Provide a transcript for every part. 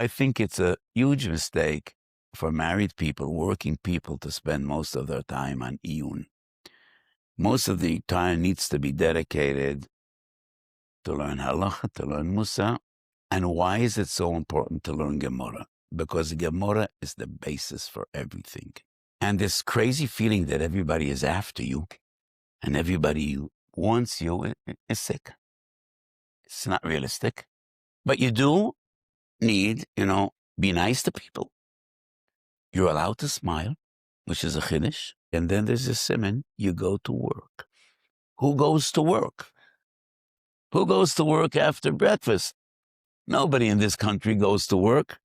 I think it's a huge mistake for married people, working people, to spend most of their time on iyun. Most of the time needs to be dedicated to learn halacha, to learn musa. And why is it so important to learn Gemara? Because Gemara is the basis for everything. And this crazy feeling that everybody is after you and everybody wants you is sick. It's not realistic. But you do need, be nice to people. You're allowed to smile, which is a chiddush. And then there's a siman, you go to work. Who goes to work? Who goes to work after breakfast? Nobody in this country goes to work.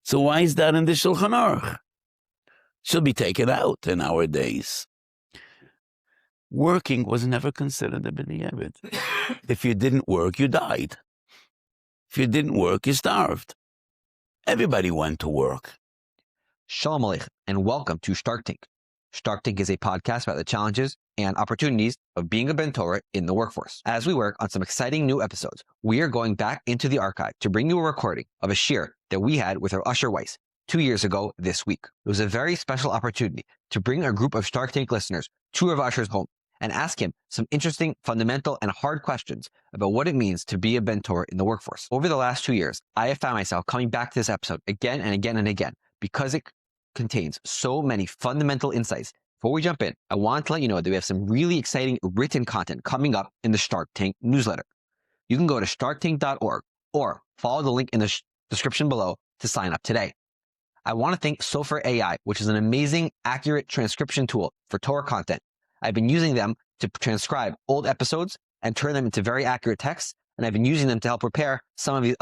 So why is that in the Shulchan Aruch? Should be taken out in our days. Working was never considered a Bedieved. If you didn't work, you died. If you didn't work, you starved. Everybody went to work. Shalom Aleichem, and welcome to Stark Tank. Stark Tank is a podcast about the challenges and opportunities of being a Ben Torah in the workforce. As we work on some exciting new episodes, we are going back into the archive to bring you a recording of a shiur that we had with Rav Asher Weiss 2 years ago this week. It was a very special opportunity to bring a group of Stark Tank listeners to Rav Asher's home and ask him some interesting, fundamental, and hard questions about what it means to be a Ben Torah in the workforce. Over the last 2 years, I have found myself coming back to this episode again and again and again because it contains so many fundamental insights. Before we jump in, I want to let you know that we have some really exciting written content coming up in the Stark Tank newsletter. You can go to starktank.org or follow the link in the description below to sign up today. I want to thank Sofer AI, which is an amazing, accurate transcription tool for Torah content. I've been using them to transcribe old episodes and turn them into very accurate text, and I've been using them to help prepare some of these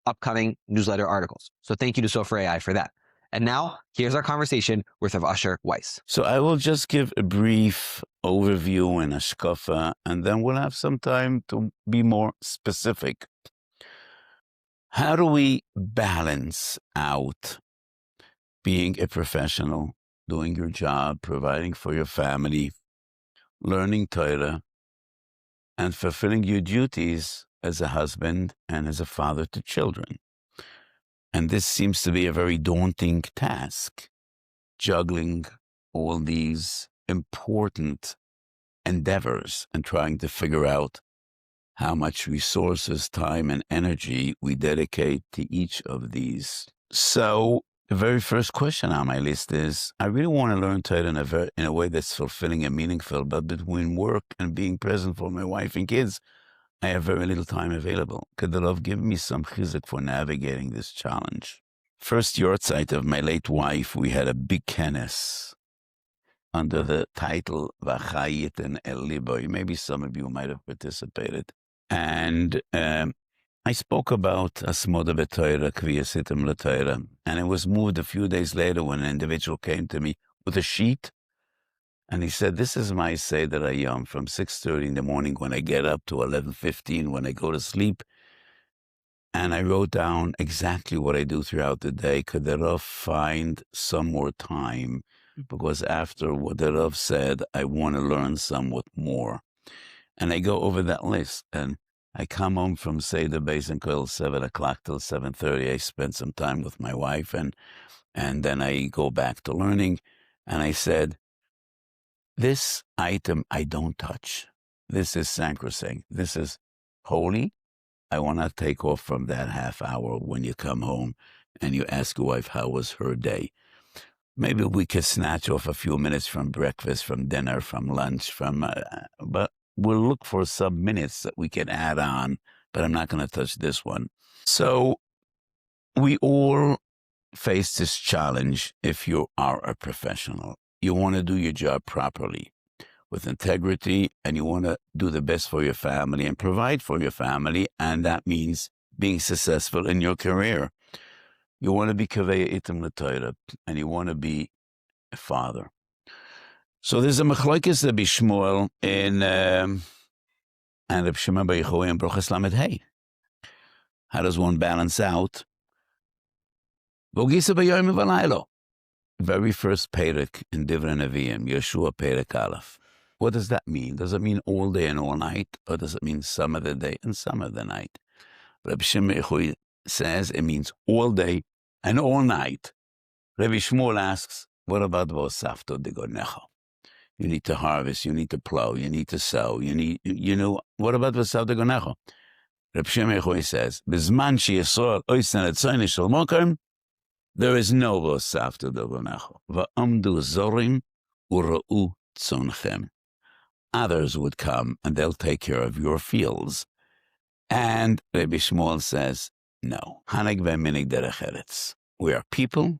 upcoming newsletter articles. So thank you to Sofer AI for that. And now, here's our conversation with Rav Asher Weiss. So I will just give a brief overview and hashkafa, and then we'll have some time to be more specific. How do we balance out being a professional, doing your job, providing for your family, learning Torah, and fulfilling your duties as a husband and as a father to children? And this seems to be a very daunting task, juggling all these important endeavors and trying to figure out how much resources, time, and energy we dedicate to each of these. So the very first question on my list is, I really want to learn Torah in a way that's fulfilling and meaningful, but between work and being present for my wife and kids, I have very little time available. Could the Rav give me some chizuk for navigating this challenge? First yortzeit of my late wife, we had a big kenes under the title V'chayiten el liboy. Maybe some of you might have participated. And I spoke about asmoda b'Torah, kviyasitim l'Torah, and it was moved a few days later when an individual came to me with a sheet. And he said, this is my Seder Hayom from 6:30 in the morning when I get up to 11:15 when I go to sleep. And I wrote down exactly what I do throughout the day. Could the Rav find some more time? Because after what the Rav said, I want to learn somewhat more. And I go over that list. And I come home from Seder Beis and Kol 7 o'clock till 7:30. I spend some time with my wife. And then I go back to learning. And I said, this item I don't touch. This is sacrosanct. This is holy. I want to take off from that half hour when you come home and you ask your wife, how was her day? Maybe we could snatch off a few minutes from breakfast, from dinner, from lunch, but we'll look for some minutes that we can add on, but I'm not going to touch this one. So we all face this challenge if you are a professional. You want to do your job properly with integrity, and you want to do the best for your family and provide for your family, and that means being successful in your career. You want to be kavei itim l'Torah, and you want to be a father. So there's a machlokes Rabbi Shmuel and Rabbi Shimon bar Yochai in Brochas Lamed Hey. How does one balance out? V'ogisa b'yoyim v'laylo. Very first perek in Divrei Nevi'im, Yeshua perek Aleph. What does that mean? Does it mean all day and all night, or does it mean some of the day and some of the night? Rabbi Shimon bar Yochai says it means all day and all night. Rabbi Shmuel asks, what about v'osafto degonecha? You need to harvest, you need to plow, you need to sow, what about v'osafto degonecha? Reb Shimon says, Bizman she'Yisrael oisen etzayni shel mokem, there is no v'osafto degonecha. V'amdu zorim u'ra'u tzonchem. Others would come and they'll take care of your fields. And Rabbi Shmuel says, no. Haneg v'minig derech eretz. We are people,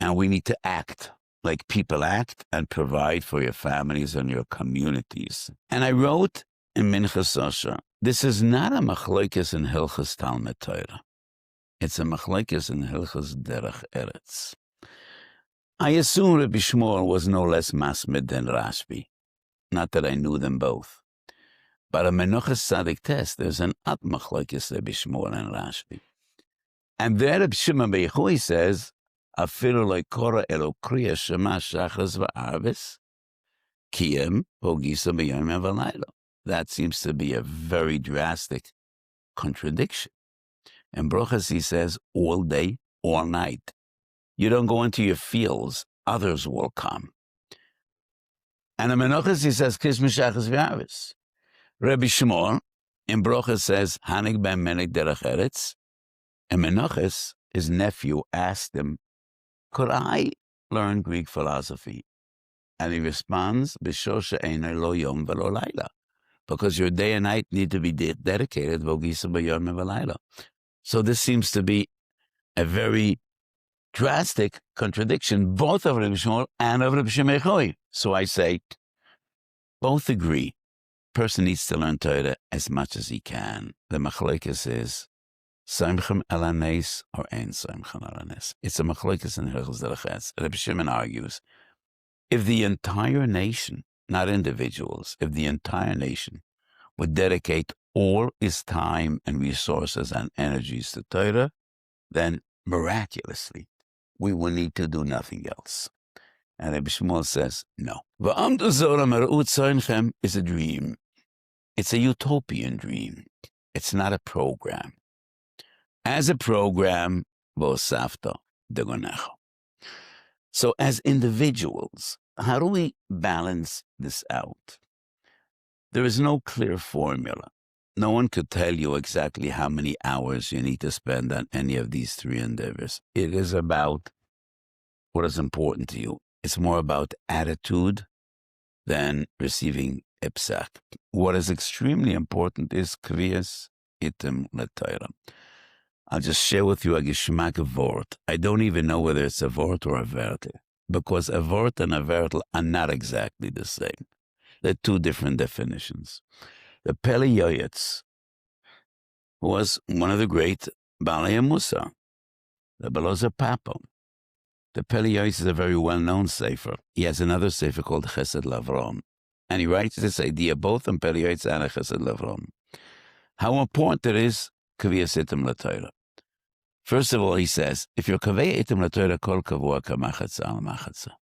and we need to act like people act and provide for your families and your communities. And I wrote in Minchas Osher, this is not a machlokes in Hilchos Talmud Torah. It's a machlokes in Hilchos derech eretz. I assume Rabbi Shmuel was no less masmid than Rashbi. Not that I knew them both. But a Menuchas Tzadik test, there's an at machlokes Rabbi Shmuel and Rashbi. And there Rabbi Shimon ben Yochai says, afilu lo kora elo kriya shema shachas v'arvis, kiyem hogisa b'yom v'layla. That seems to be a very drastic contradiction. In Brochas he says, all day, all night. You don't go into your fields, others will come. And in Menuchas he says, kish mishachas v'arvis. Rabbi Shmuel in Brochas says, hanig ben menig derech eretz. And Menuchas, his nephew, asked him, could I learn Greek philosophy? And he responds, B'shosha einay lo yom v'lo layla. Because your day and night need to be dedicated, v'ogisa b'yom v'layla. So this seems to be a very drastic contradiction, both of Rabbi Shmuel and of Rabbi Shimon ben Yochai. So I say, both agree. Person needs to learn Torah as much as he can. The machlokes is, Samchem alanes or ein samchem alanes. It's a machlokes in Hilchos derech eretz. Rabbi Shimon argues, if the entire nation, not individuals, if the entire nation would dedicate all its time and resources and energies to Torah, then miraculously we will need to do nothing else. And Rabbi Shmuel says, no. V'amdu zoram erut zonchem is a dream. It's a utopian dream. It's not a program. As a program, v'osafto degonecha. So as individuals, how do we balance this out? There is no clear formula. No one could tell you exactly how many hours you need to spend on any of these three endeavors. It is about what is important to you. It's more about attitude than receiving ipsak. What is extremely important is kriyas item l'Torah. I'll just share with you a geschmack word. I don't even know whether it's a word or a vertel, because a word and a vertel are not exactly the same. They're two different definitions. The Pele Yoyetz was one of the great Balei Musa, the Beloza Papo. The Pele Yoyetz is a very well-known sefer. He has another sefer called Chesed Lavron, and he writes this idea both in Pele Yoyetz and Chesed Lavron. How important it is Kaviyas Itim LaTorah. First of all, he says, if you're Kaviyas Itim LaTorah, Kol Kavua Kamachatza Al-Machatza.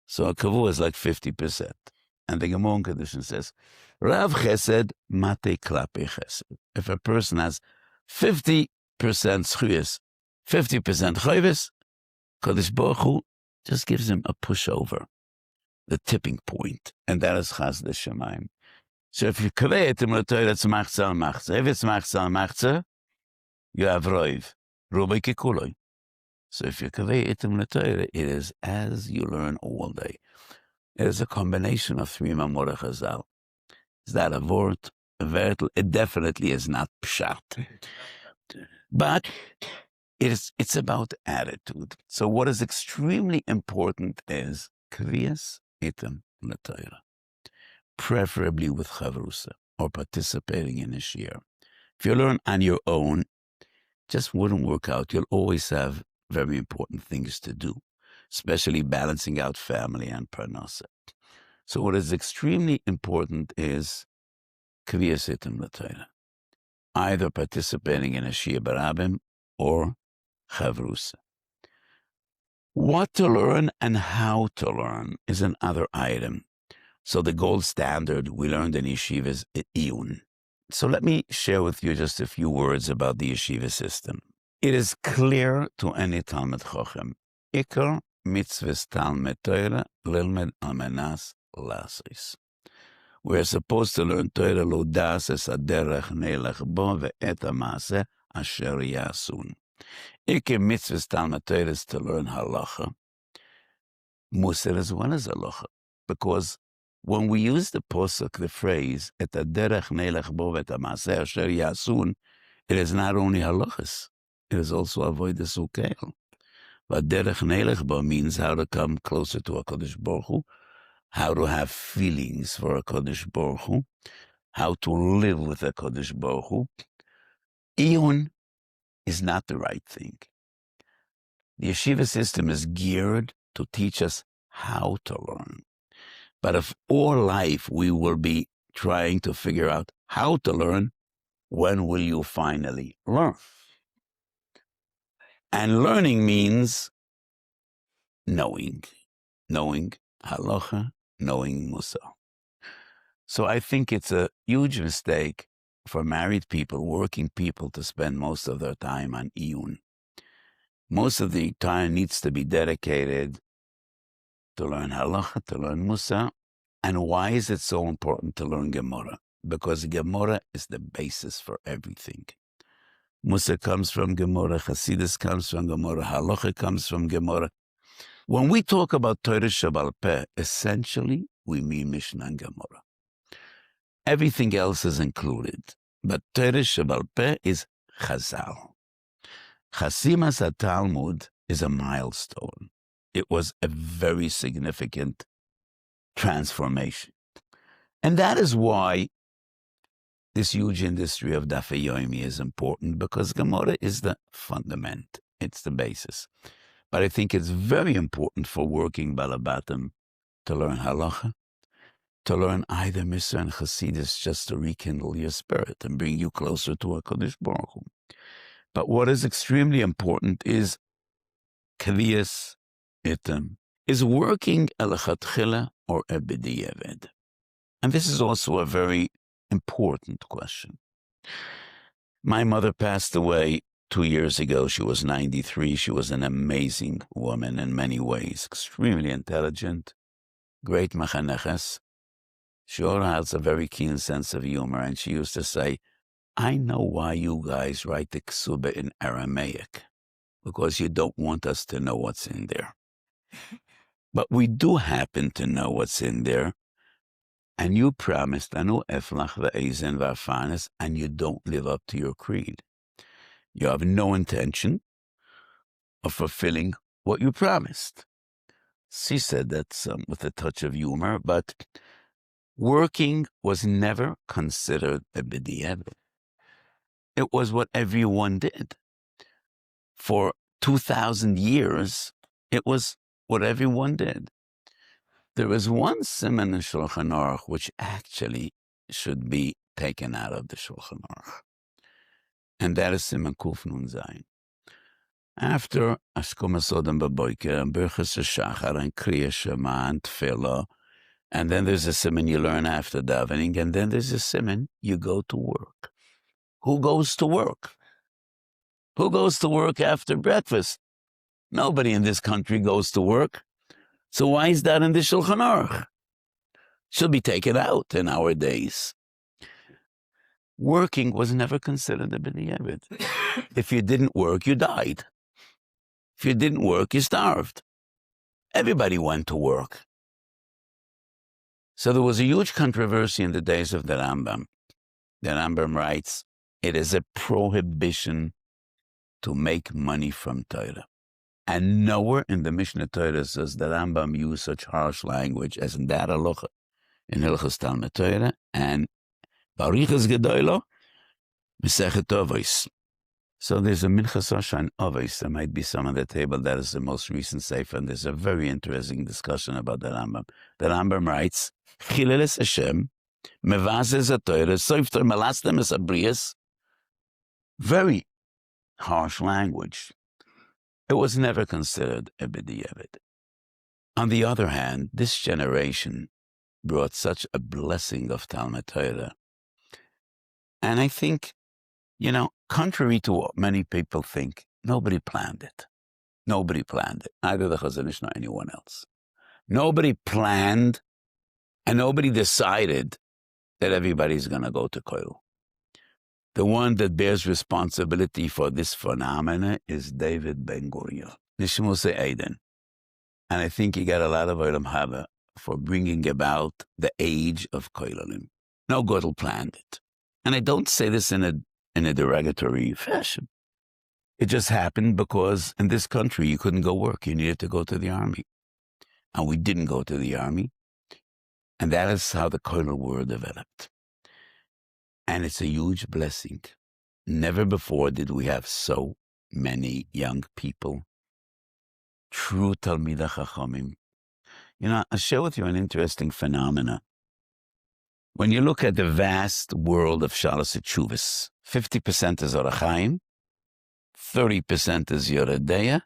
So a Kavua is like 50%. And the Gemara condition says, Rav Chesed Mate Klape Chesed. If a person has 50% schuyas, 50% chayvis, Kodesh Baruch Hu just gives him a pushover, the tipping point, and that is Chas de Shemaim. So if you create him it's machza al machza. If it's machza al machza, you have roiv, rubai kikuloi. So if you create him it is as you learn all day. It is a combination of three mamorah chazal. Is that a word, a vertel? It definitely is not pshat. But it's about attitude. So what is extremely important is kriyas item l'Torah, preferably with chavrusa or participating in a shiur. If you learn on your own, just wouldn't work out. You'll always have very important things to do, especially balancing out family and parnasa. So what is extremely important is kriyas item l'Torah, either participating in a shiur barabim or chavrusa. What to learn and how to learn is another item. So the gold standard we learned in yeshiva is iyun. So let me share with you just a few words about the yeshiva system. It is clear to any Talmud Chochem, Ikar mitzvahs Talmud Torah lilmed amenas lasis. We're supposed to learn Torah lo das es aderech nelech bo ve'et ha'maseh asher yasun. Ikar mitzvahs Talmud Torah is to learn halacha, Musar as well as halacha, because when we use the posuk, the phrase et haderech nelech bo ve'et ha'maseh asher yasun, it is not only halachas, it is also avodas ukeil. But derech nelech bo means how to come closer to HaKadosh Baruch Hu, how to have feelings for HaKadosh Baruch Hu, how to live with HaKadosh Baruch Hu. Iyun is not the right thing. The yeshiva system is geared to teach us how to learn. But if all life we will be trying to figure out how to learn, when will you finally learn? And learning means knowing halacha, knowing Musa. So I think it's a huge mistake for married people, working people, to spend most of their time on iyun. Most of the time needs to be dedicated to learn halacha, to learn Musa. And why is it so important to learn Gemara? Because Gemara is the basis for everything. Musa comes from Gemara, Hasidus comes from Gemara, halacha comes from Gemara. When we talk about Torah Shebal Peh, essentially we mean Mishnah and Gemara. Everything else is included, but Torah Shebal Peh is Chazal. Chasimas HaTalmud is a milestone. It was a very significant transformation. And that is why this huge industry of Dafei Yomi is important, because Gemara is the fundament. It's the basis. But I think it's very important for working balabatim to learn halacha, to learn either Misra and Hasidus, just to rekindle your spirit and bring you closer to HaKadosh Baruch Hu. But what is extremely important is Kviyas Itam, is working elechatchila or a Bedieved. And this is also a very important question. My mother passed away 2 years ago. She was 93. She was an amazing woman in many ways, extremely intelligent, great machaneches. She also has a very keen sense of humor, and she used to say, I know why you guys write the ksuba in Aramaic, because you don't want us to know what's in there. But we do happen to know what's in there, and you promised anu eflach ve'ezen va'afanes, and you don't live up to your creed. You have no intention of fulfilling what you promised. She said that with a touch of humor, but working was never considered a bedieved. It was what everyone did. For 2,000 years, it was what everyone did. There is one siman in Shulchan Aruch which actually should be taken out of the Shulchan Aruch, and that is siman Kuf Nun Zayin. After Ashkom Sodom Baboiker and Birchas Shachar and Kriya Shema and Tefillah, and then there's a siman you learn after davening, and then there's a siman you go to work. Who goes to work? Who goes to work after breakfast? Nobody in this country goes to work. So why is that in the Shulchan Aruch? Should be taken out in our days. Working was never considered a bedieved. If you didn't work, you died. If you didn't work, you starved. Everybody went to work. So there was a huge controversy in the days of the Rambam. The Rambam writes, it is a prohibition to make money from Torah. And nowhere in the Mishnah Torah says the Rambam used such harsh language as in that halacha, in Hilchos Talmud Torah, and Barichas Gedoylo, Mesechet Avos. So there's a Minchas Oshan Avos. There might be some on the table. That is the most recent sefer, and there's a very interesting discussion about the Rambam. The Rambam writes, Chileles Hashem, Mevazes HaTorah, Soifter Melastem Es Abrias. Very harsh language. It was never considered a bedieved. On the other hand, this generation brought such a blessing of Talmud Torah. And I think, contrary to what many people think, nobody planned it. Nobody planned it, neither the Chazon Ish nor anyone else. Nobody planned and nobody decided that everybody's going to go to Koil. The one that bears responsibility for this phenomena is David Ben Gurion, Nishmose Eden. And I think he got a lot of Olam Haba for bringing about the age of Koilalim. No Godel planned it. And I don't say this in a derogatory fashion. It just happened because in this country you couldn't go work. You needed to go to the army. And we didn't go to the army. And that is how the Koilal world developed. And it's a huge blessing. Never before did we have so many young people, true Talmidei Chachamim. I'll share with you an interesting phenomena. When you look at the vast world of Shalos Teshuvos, 50% is Orach Chaim, 30% is Yoredeya,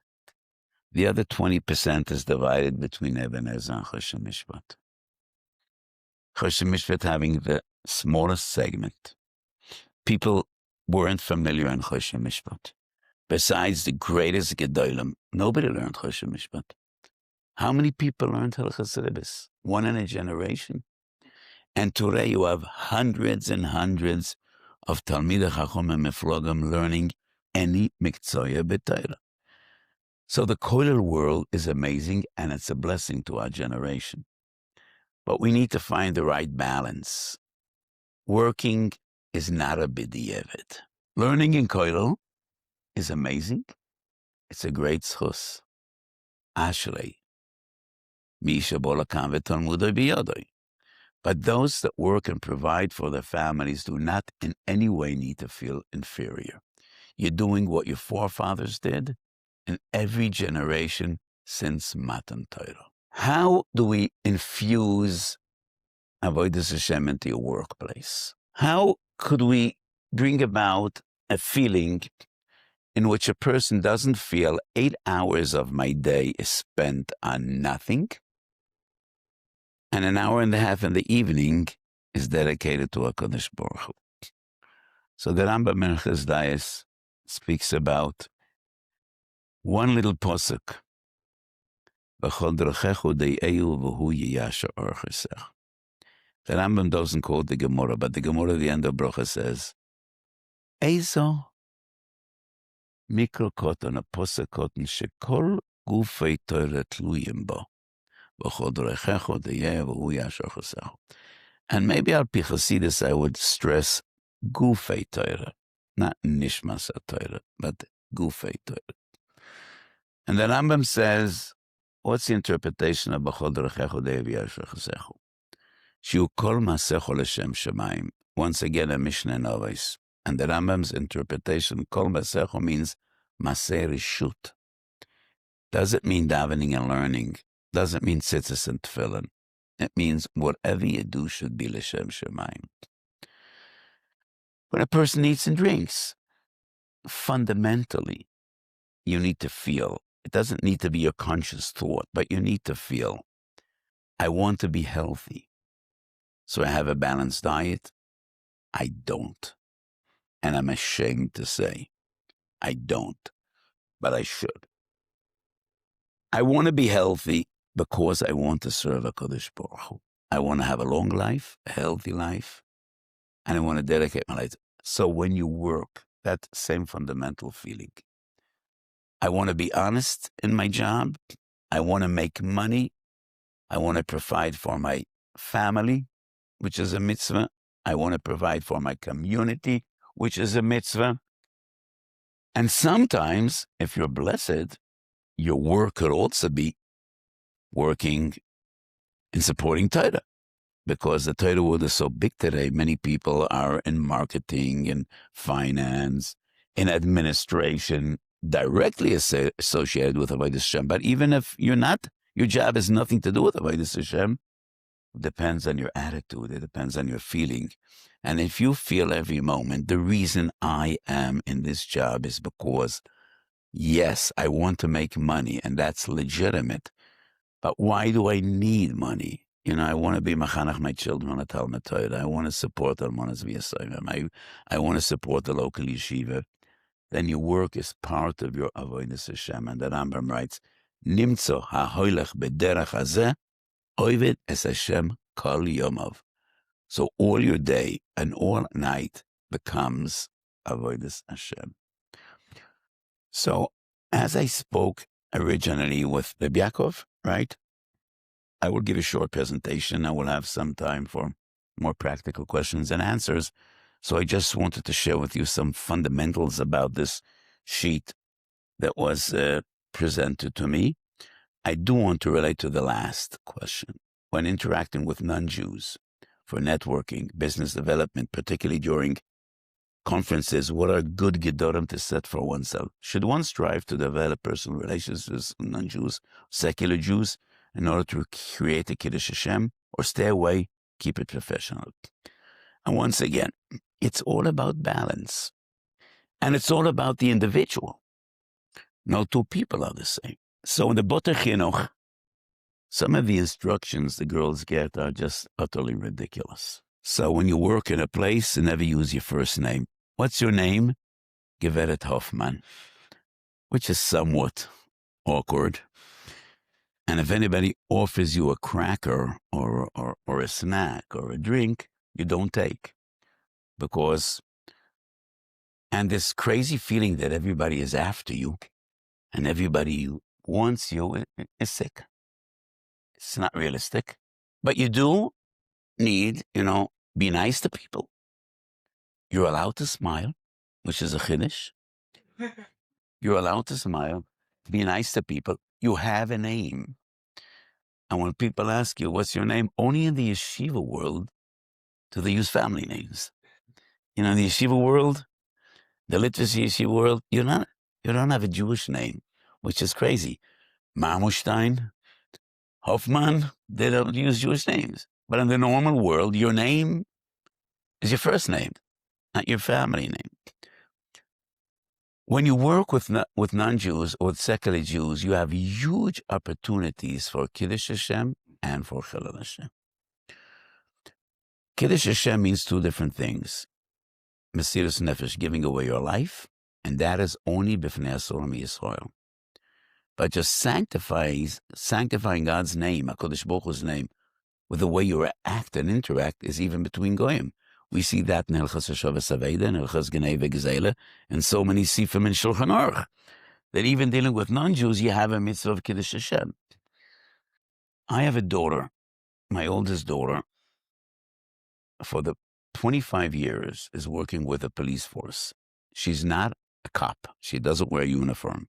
the other 20% is divided between Even Ezra and Choshen Mishpat. Choshen Mishpat having the smallest segment. People weren't familiar in Choshen Mishpat. Besides the greatest Gedolim, nobody learned Choshen Mishpat. How many people learned Hilchos Rebbeis? One in a generation. And today you have hundreds and hundreds of Talmidei Chacham and Meflogim learning any Mikzoya B'Torah. So the Koilel world is amazing and it's a blessing to our generation. But we need to find the right balance. Working is not a Bedieved. Learning in Koilel is amazing. It's a great schus. Ashrei. Misha bolakam v'talmudoi biyodoi. But those that work and provide for their families do not in any way need to feel inferior. You're doing what your forefathers did in every generation since Matan Torah. How do we infuse Avodas Hashem into your workplace? How could we bring about a feeling in which a person doesn't feel 8 hours of my day is spent on nothing, and an hour and a half in the evening is dedicated to HaKadosh Baruch Hu? So the Rambam in Chesdayis speaks about one little posuk. The Rambam doesn't quote the Gemara, but the Gemara at the end of Bracha says, Eizo mikro koton, a posuk koton, shekol gufei Torah tluyim bo. And maybe al pi Chassidus I would stress gufei Torah, not nishmas Torah, but gufei Torah. And the Rambam says, what's the interpretation of B'chol Derechecho De'ev Shiu kol masecho l'shem shemayim. Once again, a Mishnah in Avos. And the Rambam's interpretation, kol masecho means maseh rishut. Doesn't mean davening and learning. Doesn't mean tzitzis and tefillin. It means whatever you do should be l'shem shemayim. When a person eats and drinks, fundamentally, you need to feel. It doesn't need to be your conscious thought, but you need to feel, I want to be healthy. So I have a balanced diet? I don't. And I'm ashamed to say, I don't, but I should. I want to be healthy because I want to serve HaKadosh Baruch Hu. I want to have a long life, a healthy life, and I want to dedicate my life. So when you work, that same fundamental feeling. I want to be honest in my job. I want to make money. I want to provide for my family, which is a mitzvah. I want to provide for my community, which is a mitzvah. And sometimes, if you're blessed, your work could also be working in supporting Torah. Because the Torah world is so big today, many people are in marketing, in finance, in administration, directly associated with Avodas Hashem. But even if you're not, your job has nothing to do with Avodas Hashem. It depends on your attitude. It depends on your feeling. And if you feel every moment, the reason I am in this job is because, yes, I want to make money, and that's legitimate. But why do I need money? I want to be machanach my children at Talmud Torah. I want to support Almonas V'Yasayim. I want to support the local yeshiva. Then your work is part of your avodas Hashem. And the Rambam writes, Nimtzo ha'hoilech b'derech hazeh, oived es Hashem kol yomav. So all your day and all night becomes avodas Hashem. So as I spoke originally with Rabbi Yaakov, right? I will give a short presentation. I will have some time for more practical questions and answers. So I just wanted to share with you some fundamentals about this sheet that was presented to me. I do want to relate to the last question. When interacting with non-Jews for networking, business development, particularly during conferences, what are good gedorim to set for oneself? Should one strive to develop personal relationships with non-Jews, secular Jews, in order to create a Kiddush Hashem, or stay away, keep it professional? And once again, it's all about balance. And it's all about the individual. No two people are the same. So in the Boter Chinuch, some of the instructions the girls get are just utterly ridiculous. So when you work in a place, never use your first name. What's your name? Geveret Hoffman, which is somewhat awkward. And if anybody offers you a cracker or a snack or a drink, you don't take. And this crazy feeling that everybody is after you and everybody wants you is sick. It's not realistic. But you do need, be nice to people. You're allowed to smile, which is a chiddush. You're allowed to smile, be nice to people. You have a name. And when people ask you, what's your name? Only in the yeshiva world do they use family names. In the yeshiva world, the literacy yeshiva world, you don't have a Jewish name, which is crazy. Marmorstein, Hoffman, they don't use Jewish names. But in the normal world, your name is your first name, not your family name. When you work with non-Jews or with secular Jews, you have huge opportunities for Kiddush Hashem and for Chilul Hashem. Kiddush Hashem means two different things. Mesiras Nefesh, giving away your life, and that is only B'fnei Asorim Yisrael. But just sanctifying God's name, HaKadosh Baruch Hu's name, with the way you act and interact is even between Goyim. We see that in Hilchos Hashavas Aveda, and Hilchos Genei V'Gzeila, and so many Sifrim in Shulchan Aruch, that even dealing with non-Jews, you have a mitzvah of Kiddush Hashem. I have a daughter, my oldest daughter, for the 25 years is working with a police force. She's not a cop. She doesn't wear a uniform.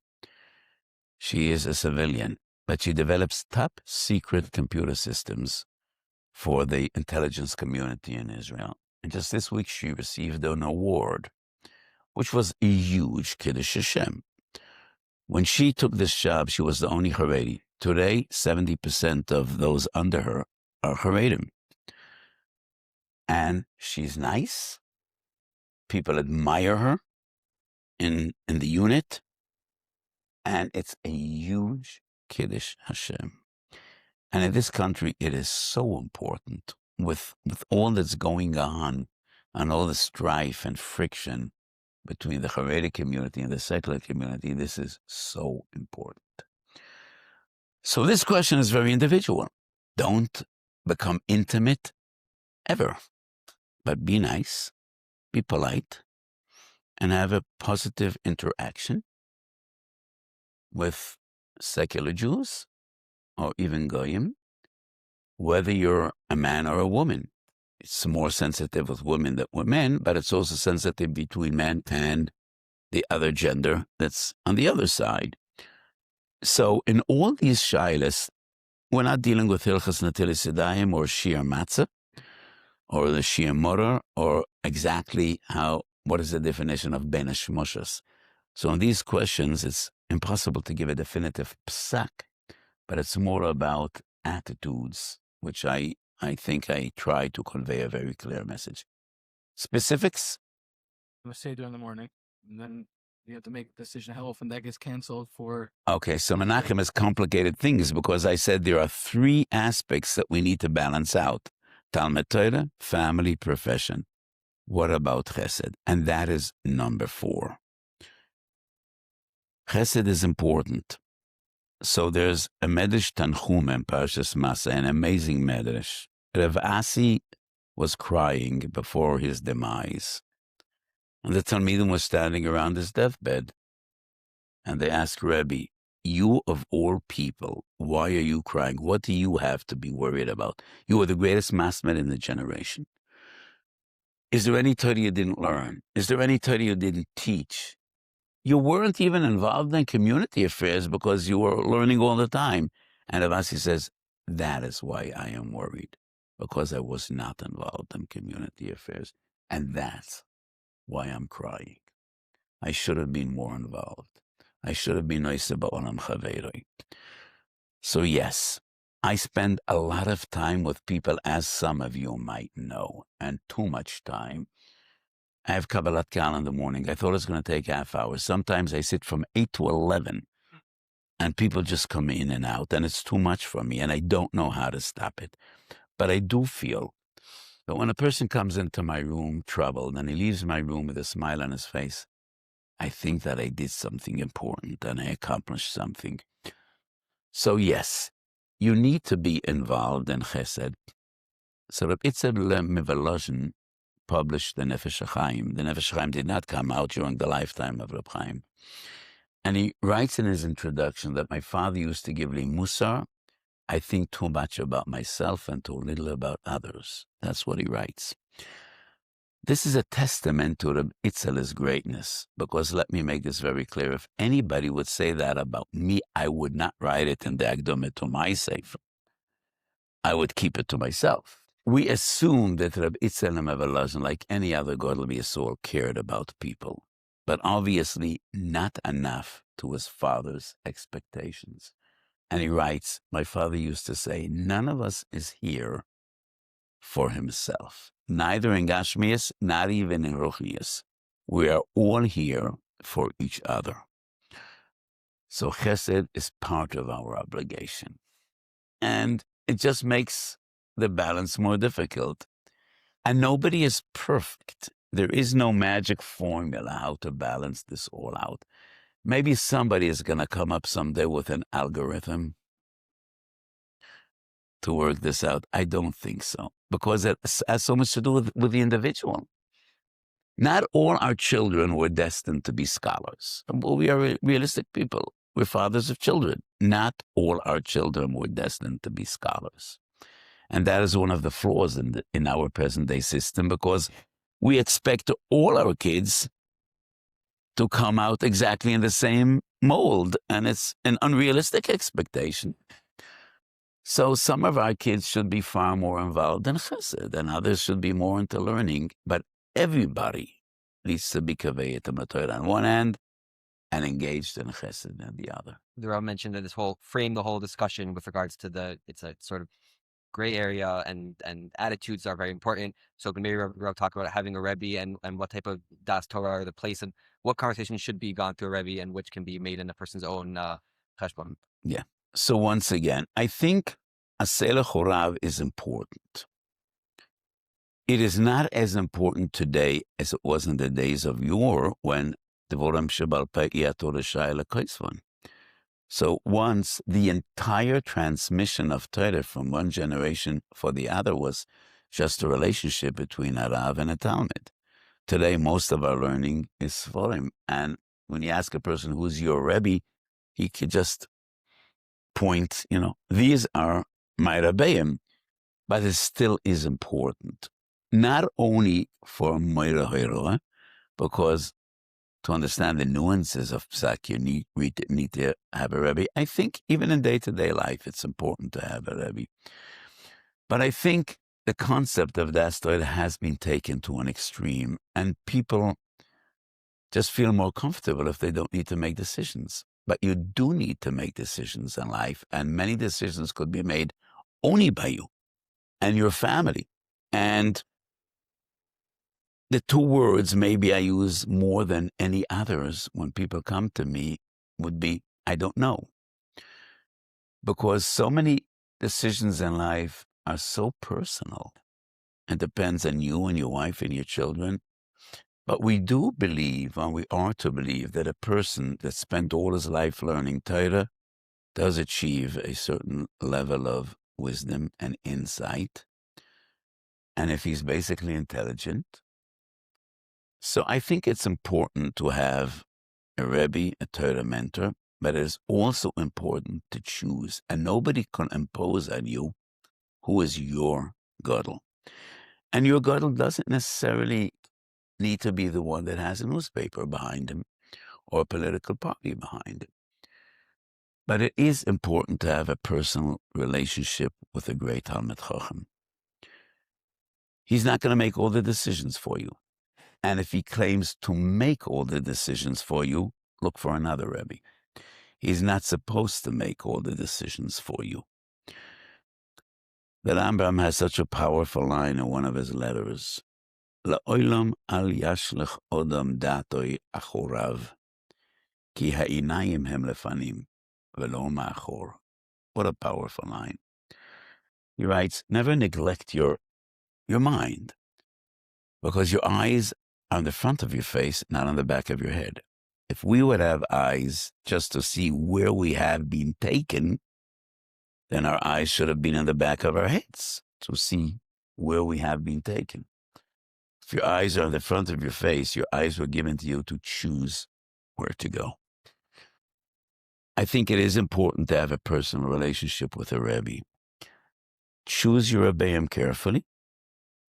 She is a civilian, but she develops top secret computer systems for the intelligence community in Israel. And just this week, she received an award, which was a huge Kiddush Hashem. When she took this job, she was the only Haredi. Today, 70% of those under her are Haredim. And she's nice. People admire her in the unit. And it's a huge Kiddush Hashem. And in this country, it is so important with all that's going on and all the strife and friction between the Haredi community and the secular community. This is so important. So this question is very individual. Don't become intimate ever, but be nice, be polite, and have a positive interaction with secular Jews or even Goyim, whether you're a man or a woman. It's more sensitive with women than with men, but it's also sensitive between men and the other gender that's on the other side. So in all these shilas, we're not dealing with Hilchas Natilas Yadayim or shiur matzah or the shiur motor or exactly what is the definition of ben hashmoshes. So in these questions, it's impossible to give a definitive psak, but it's more about attitudes, which I think I try to convey a very clear message. Specifics? I'm a Seder in the morning, and then You have to make a decision how often that gets canceled for. Okay, so Menachem is complicated things because I said there are three aspects that we need to balance out. Talmud Torah, family, profession. What about chesed? And that is number 4. Chesed is important. So there's a Medrash Tanchum in Parshas Masa, an amazing Medrash. Rav Asi was crying before his demise. And the Talmidim was standing around his deathbed. And they asked Rebbe, you of all people, why are you crying? What do you have to be worried about? You are the greatest masmid in the generation. Is there any Torah you didn't learn? Is there any Torah you didn't teach? You weren't even involved in community affairs because you were learning all the time. And Rav Asi says, that is why I am worried, because I was not involved in community affairs. And that's why I'm crying. I should have been more involved. I should have been nice about Olam Chaveroi. So yes, I spend a lot of time with people, as some of you might know, and too much time. I have Kabbalat Kal in the morning. I thought it was going to take half hour. Sometimes I sit from 8 to 11, and people just come in and out, and it's too much for me, and I don't know how to stop it. But I do feel that when a person comes into my room troubled, and he leaves my room with a smile on his face, I think that I did something important and I accomplished something. So yes, you need to be involved in chesed. So Reb Itzel Mivolozhin published the Nefesh HaChaim. The Nefesh HaChaim did not come out during the lifetime of Reb Chaim. And he writes in his introduction that my father used to give me musar. I think too much about myself and too little about others. That's what he writes. This is a testament to Reb Itzel's greatness, because let me make this very clear. If anybody would say that about me, I would not write it in the Akdome to my sefer. I would keep it to myself. We assume that Reb Itzel Mivolozhin, like any other godly soul, cared about people, but obviously not enough to his father's expectations. And he writes, my father used to say, none of us is here for himself, neither in Gashmias, not even in Ruchnias. We are all here for each other. So chesed is part of our obligation. And it just makes the balance more difficult. And nobody is perfect. There is no magic formula how to balance this all out. Maybe somebody is going to come up someday with an algorithm to work this out. I don't think so, because it has so much to do with the individual. Not all our children were destined to be scholars. We are realistic people. We're fathers of children. Not all our children were destined to be scholars. And that is one of the flaws in our present-day system, because we expect all our kids to come out exactly in the same mold, and it's an unrealistic expectation. So some of our kids should be far more involved in chesed, and others should be more into learning. But everybody needs to be kaveh to Torah on one hand and engaged in chesed on the other. The Rav mentioned that frame the whole discussion with regards to it's a sort of gray area, and attitudes are very important. So can maybe Rav talk about having a Rebbe and what type of das Torah or the place and what conversation should be gone through a Rebbe and which can be made in a person's own cheshbon. Yeah. So once again, I think a Selech Horav is important. It is not as important today as it was in the days of yore when Devoram Shebal Peh Torah Shai L'Kaisvan. So once the entire transmission of Torah from one generation for the other was just a relationship between a Rav and a Talmud. Today, most of our learning is Sforim. And when you ask a person, who's your Rebbe, he could just point, these are my Rebbeim, but it still is important. Not only for Moira Hoiroa, because to understand the nuances of Psak, you need to have a Rebbe. I think even in day-to-day life, it's important to have a Rebbe. But I think the concept of Das Torah has been taken to an extreme, and people just feel more comfortable if they don't need to make decisions. But you do need to make decisions in life, and many decisions could be made only by you and your family. And the two words maybe I use more than any others when people come to me would be, I don't know. Because so many decisions in life are so personal and depends on you and your wife and your children. But we do believe, and we are to believe, that a person that spent all his life learning Torah does achieve a certain level of wisdom and insight. And if he's basically intelligent. So I think it's important to have a Rebbe, a Torah mentor, but it is also important to choose. And nobody can impose on you who is your gadol. And your gadol doesn't necessarily need to be the one that has a newspaper behind him or a political party behind him. But it is important to have a personal relationship with a great Talmid Chacham. He's not going to make all the decisions for you. And if he claims to make all the decisions for you, look for another Rebbe. He's not supposed to make all the decisions for you. The Rambam has such a powerful line in one of his letters. La'olam al yashlech odam datoi achorav, ki ha'inayim hem lefanim, velo ma'achor. What a powerful line. He writes, never neglect your mind, because your eyes are on the front of your face, not on the back of your head. If we would have eyes just to see where we have been taken, then our eyes should have been on the back of our heads to see where we have been taken. If your eyes are on the front of your face, your eyes were given to you to choose where to go. I think it is important to have a personal relationship with a Rebbe. Choose your Rebbeim carefully,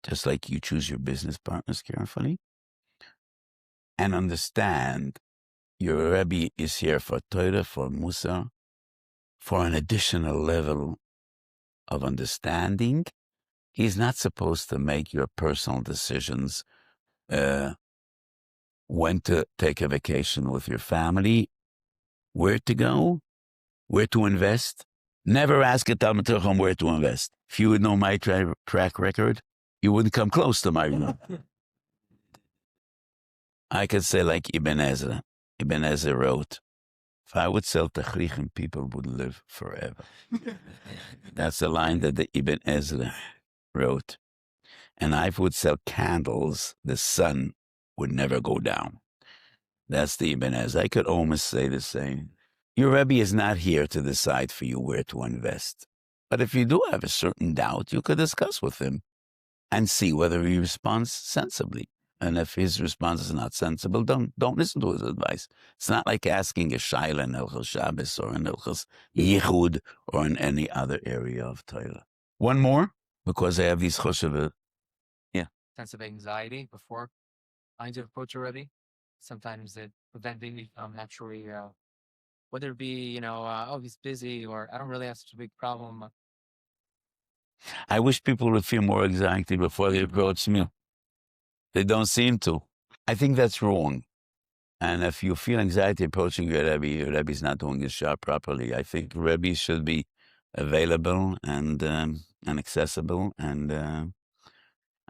just like you choose your business partners carefully, and understand your Rebbe is here for Torah, for Musar, for an additional level of understanding. He's not supposed to make your personal decisions, when to take a vacation with your family, where to go, where to invest. Never ask a Talmid Chacham where to invest. If you would know my track record, you wouldn't come close to my I could say like Ibn Ezra. Ibn Ezra wrote, if I would sell tachrichim, people would live forever. That's a line that the Ibn Ezra wrote. And if I would sell candles, the sun would never go down. That's the Ibn Ezra. I could almost say the same. Your Rebbe is not here to decide for you where to invest. But if you do have a certain doubt, you could discuss with him and see whether he responds sensibly. And if his response is not sensible, don't listen to his advice. It's not like asking a shaila in Hilchos Shabbos or in Hilchos Yichud or in any other area of Torah. One more, because I have these choshev. Yeah. Sense of anxiety before I to approach a Rebbe. Sometimes it preventing me from naturally, whether it be, oh, he's busy or I don't really have such a big problem. I wish people would feel more anxiety before they approach me. They don't seem to. I think that's wrong. And if you feel anxiety approaching your Rebbe's not doing his job properly. I think Rebbe should be available and accessible, and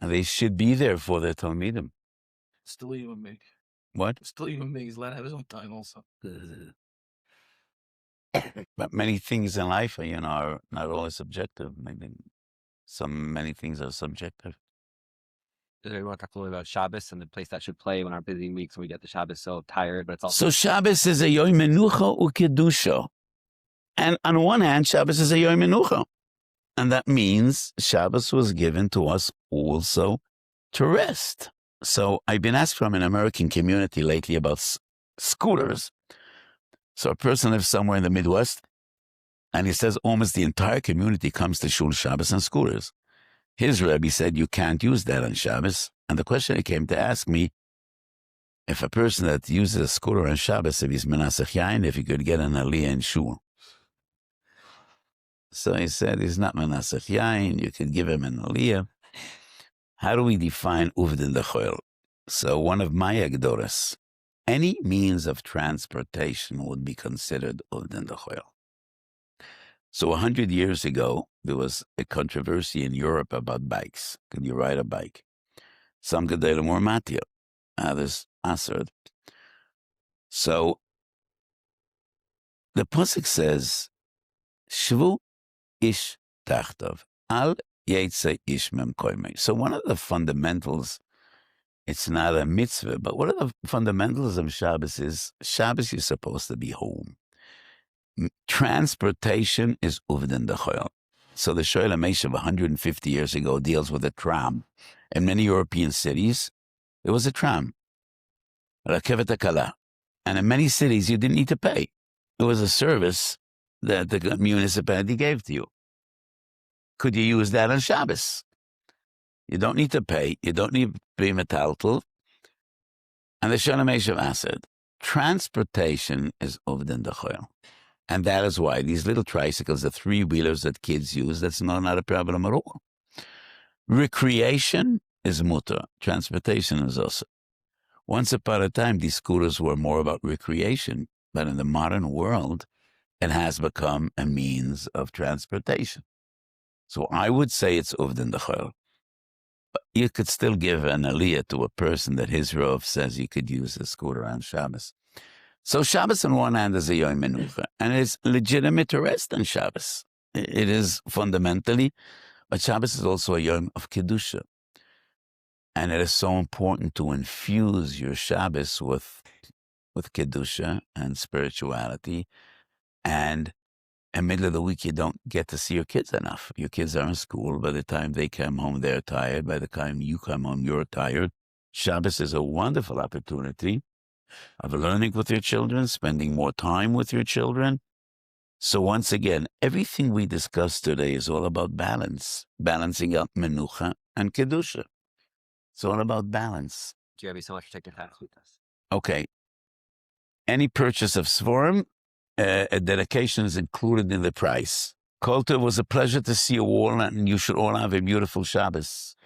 they should be there for their Talmidim. Still a human being. What? Still a human being. He's allowed to have his own time also. But many things in life, are not always subjective. Many things are subjective. We want to talk a little bit about Shabbos and the place that should play when our busy weeks when we get to Shabbos so tired, but it's also... So Shabbos is a Yom Menucha u'Kedusha. And on one hand, Shabbos is a Yom Menucha. And that means Shabbos was given to us also to rest. So I've been asked from an American community lately about scooters. So a person lives somewhere in the Midwest, and he says almost the entire community comes to Shul Shabbos on scooters. His Rebbe said you can't use that on Shabbos. And the question he came to ask me, if a person that uses a scooter on Shabbos, if he's menasech yain, if he could get an aliyah in Shul. So he said he's not menasech yain, you could give him an aliyah. How do we define uvdin dechoil? So one of my agdoras, any means of transportation would be considered uvdin dechoil. So 100 years ago, there was a controversy in Europe about bikes. Could you ride a bike? Some gedolim were matir, others aserd. So the pasuk says, "Shvu ish tachtov al yetze ish mem koimei." So one of the fundamentals, it's not a mitzvah, but one of the fundamentals of Shabbos is Shabbos you're supposed to be home. Transportation is uvden dechoil. So the Shoel HaMeishav of 150 years ago deals with a tram. In many European cities, it was a tram, rakevet hakala. And in many cities, you didn't need to pay. It was a service that the municipality gave to you. Could you use that on Shabbos? You don't need to pay. You don't need to be metaltal. And the Shoel HaMeishav said, transportation is uvden dechoil. And that is why these little tricycles, the three-wheelers that kids use, that's not a problem at all. Recreation is mutter. Transportation is also. Once upon a time, these scooters were more about recreation, but in the modern world, it has become a means of transportation. So I would say it's uvden dechoil. But you could still give an aliyah to a person that his Rav says you could use a scooter on Shabbos. So Shabbos on one hand is a yom menucha, and it's legitimate to rest on Shabbos. It is fundamentally, but Shabbos is also a yom of kedusha. And it is so important to infuse your Shabbos with kedusha and spirituality. And in the middle of the week, you don't get to see your kids enough. Your kids are in school. By the time they come home, they're tired. By the time you come home, you're tired. Shabbos is a wonderful opportunity of learning with your children, spending more time with your children. So once again, everything we discussed today is all about balance, balancing out menucha and kedusha. It's all about balance. Jeremy, so much for taking time with us. Okay. Any purchase of Svarim, a dedication is included in the price. Kolter, was a pleasure to see you all, and you should all have a beautiful Shabbos.